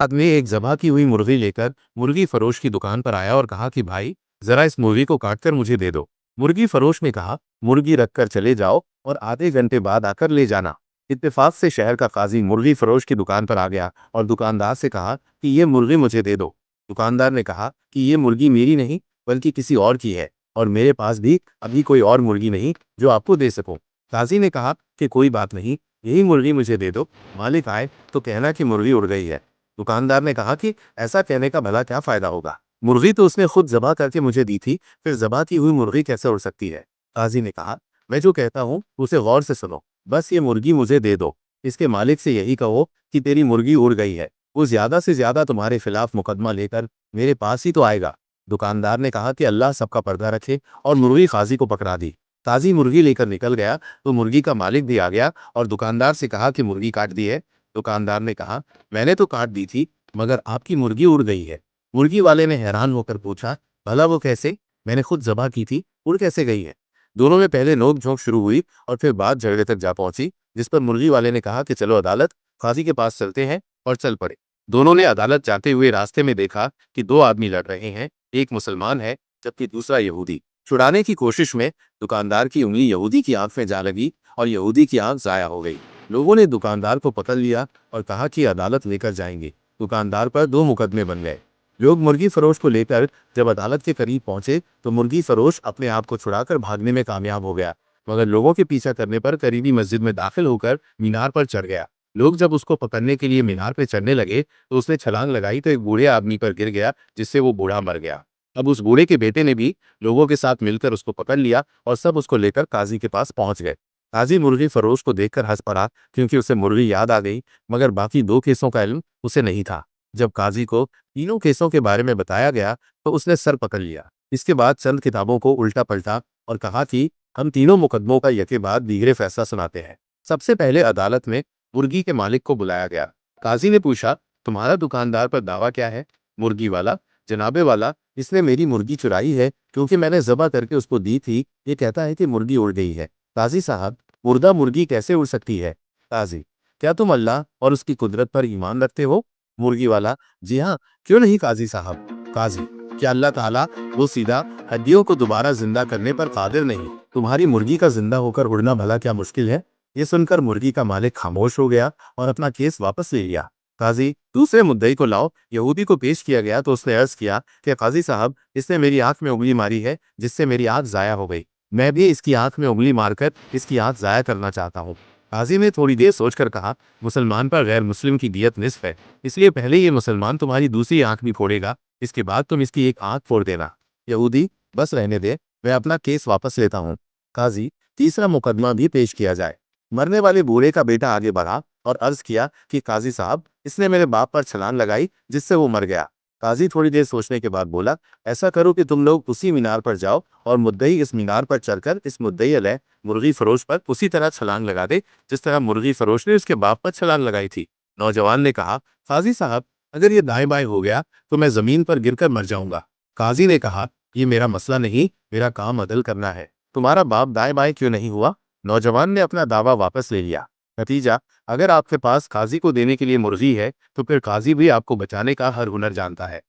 आदमी एक ज़बह की हुई मुर्गी लेकर मुर्गी फरोश की दुकान पर आया और कहा कि भाई, जरा इस मुर्गी को काट कर मुझे दे दो। मुर्गी फरोश ने कहा, मुर्गी रख कर चले जाओ और आधे घंटे बाद आकर ले जाना। इत्तेफाक से शहर का काजी मुर्गी फरोश की दुकान पर आ गया और दुकानदार से कहा कि ये मुर्गी मुझे दे दो। दुकानदार ने कहा कि ये मुर्गी मेरी नहीं बल्कि किसी और की है, और मेरे पास भी अभी कोई और मुर्गी नहीं जो आपको दे सकूं। काजी ने कहा कि कोई बात नहीं, यही मुर्गी मुझे दे दो। मालिक आए तो कहना कि मुर्गी उड़ गई है। दुकानदार ने कहा कि ऐसा कहने का भला क्या फायदा होगा, मुर्गी तो उसने खुद जबा करके मुझे दी थी, फिर जबा की हुई मुर्गी कैसे उड़ सकती है। काजी ने कहा, मैं जो कहता हूँ उसे गौर से सुनो, बस ये मुर्गी मुझे दे दो। इसके मालिक से यही कहो कि तेरी मुर्गी उड़ गई है, वो ज्यादा से ज्यादा तुम्हारे खिलाफ मुकदमा लेकर मेरे पास ही तो आएगा। दुकानदार ने कहा कि अल्लाह सबका पर्दा रखे, और मुर्गी काजी को पकड़ा दी। काजी मुर्गी लेकर निकल गया तो मुर्गी का मालिक भी आ गया और दुकानदार से कहा कि मुर्गी काट दी है। दुकानदार ने कहा, मैंने तो काट दी थी, मगर आपकी मुर्गी उड़ गई है। मुर्गी वाले ने हैरान होकर पूछा, भला वो कैसे? मैंने खुद ज़बह की थी, उड़ कैसे गई है? दोनों में पहले नोक-झोंक शुरू हुई और फिर बात झगड़े तक जा पहुंची, जिस पर मुर्गी वाले ने कहा कि चलो अदालत, काजी के पास चलते हैं, और चल पड़े। दोनों ने अदालत जाते हुए रास्ते में देखा कि दो आदमी लड़ रहे हैं, एक मुसलमान है जबकि दूसरा यहूदी। छुड़ाने की कोशिश में दुकानदार की उंगली यहूदी की आंख में जा लगी और यहूदी की आंख जाया हो गई। लोगों ने दुकानदार को पकड़ लिया और कहा कि अदालत लेकर जाएंगे। दुकानदार पर दो मुकदमे बन गए। लोग मुर्गी फरोश को लेकर जब अदालत के करीब पहुंचे तो मुर्गी फरोश अपने आप को छुड़ाकर भागने में कामयाब हो गया, मगर लोगों के पीछा करने पर करीबी मस्जिद में दाखिल होकर मीनार पर चढ़ गया। लोग जब उसको पकड़ने के लिए मीनार पर चढ़ने लगे तो उसने छलांग लगाई तो एक बूढ़े आदमी पर गिर गया, जिससे वो बूढ़ा मर गया। अब उस बूढ़े के बेटे ने भी लोगों के साथ मिलकर उसको पकड़ लिया और सब उसको लेकर काजी के पास पहुंच गए। काजी मुर्गी फरोश को देखकर हंस पड़ा, क्योंकि उसे मुर्गी याद आ गई, मगर बाकी दो केसों का इल्म उसे नहीं था। जब काजी को तीनों केसों के बारे में बताया गया तो उसने सर पकड़ लिया। इसके बाद चंद किताबों को उल्टा पलटा और कहा कि हम तीनों मुकदमों का यके बाद दीगरे फैसला सुनाते हैं। सबसे पहले अदालत में मुर्गी के मालिक को बुलाया गया। काजी ने पूछा, तुम्हारा दुकानदार पर दावा क्या है? मुर्गी वाला, जनाबे वाला, इसने मेरी मुर्गी चुराई है, क्योंकि मैंने ज़बह करके उसको दी थी। ये कहता है कि मुर्गी उड़ गई है। काजी साहब, मुर्दा मुर्गी कैसे उड़ सकती है? काजी, क्या तुम अल्लाह और उसकी कुदरत पर ईमान रखते हो? मुर्गी वाला, जी हाँ, क्यों नहीं काजी साहब। काजी, क्या अल्लाह ताला वो सीधा हड्डियों को दोबारा जिंदा करने पर कादिर नहीं? तुम्हारी मुर्गी का जिंदा होकर उड़ना भला क्या मुश्किल है? ये सुनकर मुर्गी का मालिक खामोश हो गया और अपना केस वापस ले लिया। काजी, दूसरे मुद्दई को लाओ। यहूदी को पेश किया गया तो उसने अर्ज किया कि काजी साहब, इसने मेरी आंख में उंगली मारी है, जिससे मेरी आंख जाया हो गई। मैं भी इसकी आंख में उंगली मारकर इसकी आंख जाया करना चाहता हूँ। काजी ने थोड़ी देर सोचकर कहा, मुसलमान पर गैर मुस्लिम की दियत निस्फ है, इसलिए पहले ये मुसलमान तुम्हारी दूसरी आंख भी फोड़ेगा, इसके बाद तुम इसकी एक आंख फोड़ देना। यहूदी, बस रहने दे, मैं अपना केस वापस लेता हूँ। काजी, तीसरा मुकदमा भी पेश किया जाए। मरने वाले बूढ़े का बेटा आगे बढ़ा और अर्ज किया कि काजी साहब, इसने मेरे बाप पर छलांग लगाई, जिससे वो मर गया। काजी थोड़ी देर सोचने के बाद बोला, ऐसा करो कि तुम लोग उसी मीनार पर जाओ और मुद्दई इस मीनार पर चढ़कर इस मुद्दई अलैह मुर्गी फरोश पर उसी तरह छलांग लगा दे, जिस तरह मुर्गी फरोश ने उसके बाप पर छलांग लगाई थी। नौजवान ने कहा, काजी साहब, अगर ये दाएं बाएं हो गया तो मैं जमीन पर गिरकर मर जाऊंगा। काजी ने कहा, ये मेरा मसला नहीं, मेरा काम अदल करना है। तुम्हारा बाप दाएं बाएं क्यों नहीं हुआ? नौजवान ने अपना दावा वापस ले लिया। नतीजा, अगर आपके पास काजी को देने के लिए मुर्गी है तो फिर काजी भी आपको बचाने का हर हुनर जानता है।